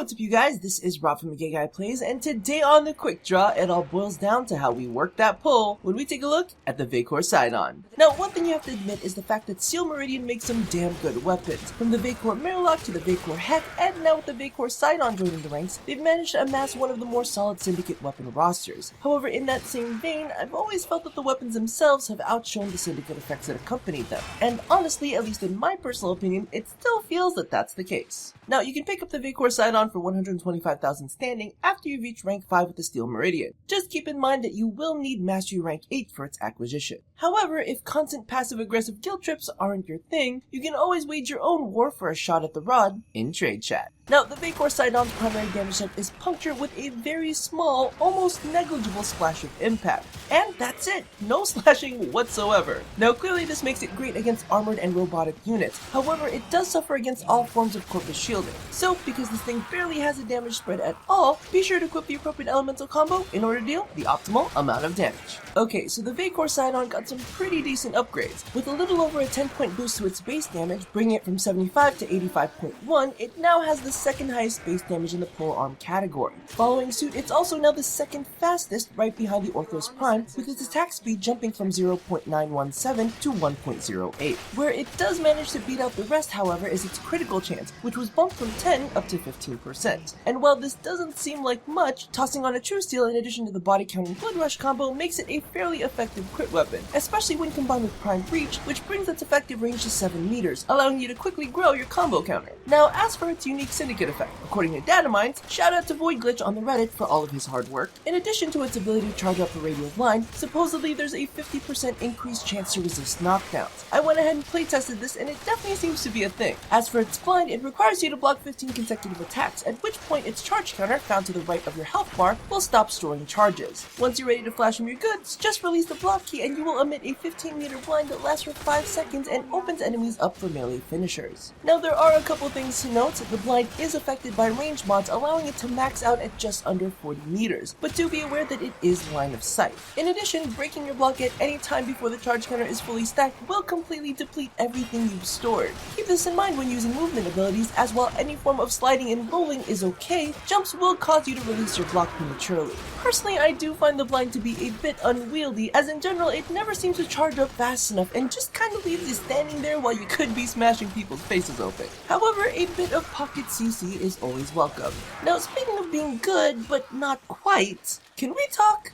what's up you guys, this is Rob from Gay Guy Plays, and today on the Quick Draw, it all boils down to how we work that pull when we take a look at the Vaykor Sydon. Now, one thing you have to admit is the fact that Steel Meridian makes some damn good weapons. From the Vaykor Mirlock to the Vaykor Heck, and now with the Vaykor Sydon joining the ranks, they've managed to amass one of the more solid Syndicate weapon rosters. However, in that same vein, I've always felt that the weapons themselves have outshone the Syndicate effects that accompanied them. And honestly, at least in my personal opinion, it still feels that that's the case. Now, you can pick up the Vaykor Sydon for 125,000 standing after you reach rank 5 with the Steel Meridian. Just keep in mind that you will need Mastery rank 8 for its acquisition. However, if constant passive-aggressive guilt trips aren't your thing, you can always wage your own war for a shot at the rod in trade chat. Now, the Vaykor Sydon's primary damage type is puncture with a very small, almost negligible splash of impact. And that's it, no slashing whatsoever. Now, clearly this makes it great against armored and robotic units, however it does suffer against all forms of corpus shielding. So, because this thing barely has a damage spread at all, be sure to equip the appropriate elemental combo in order to deal the optimal amount of damage. Okay, so the Vaykor Sydon got some pretty decent upgrades. With a little over a 10-point boost to its base damage, bringing it from 75 to 85.1, it now has the second highest base damage in the polearm category. Following suit, it's also now the second fastest, right behind the Orthros Prime, with its attack speed jumping from 0.917 to 1.08. Where it does manage to beat out the rest, however, is its critical chance, which was bumped from 10 up to 15%. And while this doesn't seem like much, tossing on a True Steel in addition to the body count and blood rush combo makes it a fairly effective crit weapon, especially when combined with Prime Reach, which brings its effective range to 7 meters, allowing you to quickly grow your combo counter. Now, as for its unique Syndicate effect, according to Datamines, shout out to Void Glitch on the Reddit for all of his hard work, in addition to its ability to charge up a radial line, supposedly there's a 50% increased chance to resist knockdowns. I went ahead and playtested this and it definitely seems to be a thing. As for its blind, it requires you to block 15 consecutive attacks, at which point its charge counter, found to the right of your health bar, will stop storing charges. Once you're ready to flash from your goods, just release the block key and you will emit a 15-meter blind that lasts for 5 seconds and opens enemies up for melee finishers. Now there are a couple things to note. The blind is affected by range mods, allowing it to max out at just under 40 meters, but do be aware that it is line of sight. In addition, breaking your block at any time before the charge counter is fully stacked will completely deplete everything you've stored. Keep this in mind when using movement abilities, as while any form of sliding and rolling is okay, jumps will cause you to release your block prematurely. Personally, I do find the blind to be a bit unwieldy, as in general it never seems to charge up fast enough and just kind of leaves you standing there while you could be smashing people's faces open. However, a bit of pocket CC is always welcome. Now, speaking of being good, but not quite, can we talk?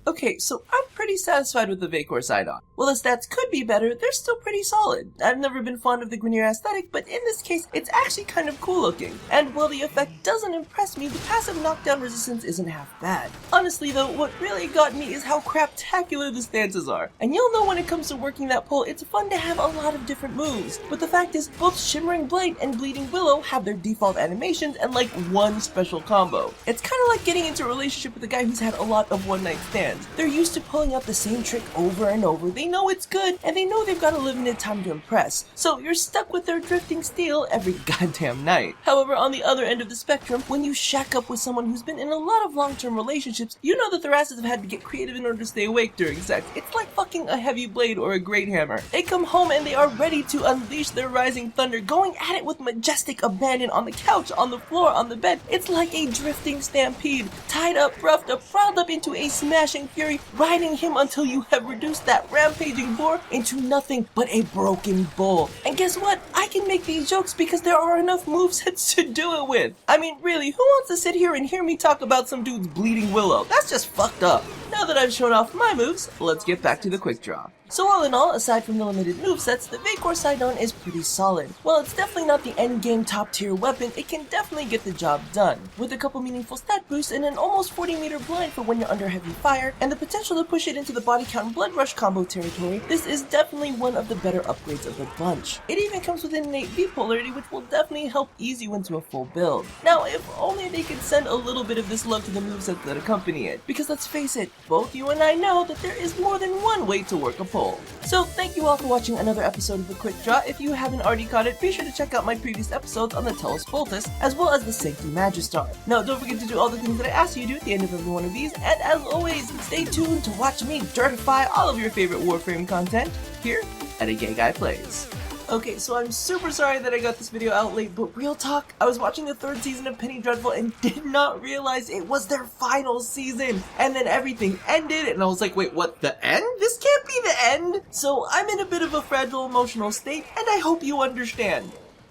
Okay, so I'm pretty satisfied with the Vaykor Sydon. While the stats could be better, they're still pretty solid. I've never been fond of the Grenier aesthetic, but in this case, it's actually kind of cool looking. And while the effect doesn't impress me, the passive knockdown resistance isn't half bad. Honestly though, what really got me is how craptacular the stances are. And you'll know when it comes to working that pull, it's fun to have a lot of different moves. But the fact is, both Shimmering Blade and Bleeding Willow have their default animations and like one special combo. It's kind of like getting into a relationship with a guy who's had a lot of one-night stands. They're used to pulling out the same trick over and over, they know it's good, and they know they've got a limited time to impress, so you're stuck with their drifting steel every goddamn night. However, on the other end of the spectrum, when you shack up with someone who's been in a lot of long-term relationships, you know that their asses have had to get creative in order to stay awake during sex. It's like fucking a heavy blade or a great hammer. They come home and they are ready to unleash their rising thunder, going at it with majestic abandon on the couch, on the floor, on the bed. It's like a drifting stampede, tied up, roughed up, riled up into a smashing fury, riding him until you have reduced that rampaging boar into nothing but a broken bull. And guess what? I can make these jokes because there are enough movesets to do it with. I mean, really, who wants to sit here and hear me talk about some dude's Bleeding Willow? That's just fucked up. Now that I've shown off my moves, let's get back to the quick draw. So all in all, aside from the limited movesets, the Vaykor Sydon is pretty solid. While it's definitely not the endgame top tier weapon, it can definitely get the job done. With a couple meaningful stat boosts and an almost 40-meter blind for when you're under heavy fire, and the potential to push it into the body count and blood rush combo territory, this is definitely one of the better upgrades of the bunch. It even comes with an innate V polarity, which will definitely help ease you into a full build. Now, if only they could send a little bit of this love to the movesets that accompany it, because let's face it, both you and I know that there is more than one way to work a pull. So thank you all for watching another episode of The Quick Draw. If you haven't already caught it, be sure to check out my previous episodes on the Tellus Poultice, as well as the Sanctum Magistar. Now don't forget to do all the things that I asked you to do at the end of every one of these, and as always, stay tuned to watch me dirtify all of your favorite Warframe content here at A Gay Guy Plays. Okay, so I'm super sorry that I got this video out late, but real talk, I was watching the 3rd season of Penny Dreadful and did not realize it was their final season. And then everything ended, and I was like, wait, what, the end? This can't be the end! So I'm in a bit of a fragile emotional state, and I hope you understand.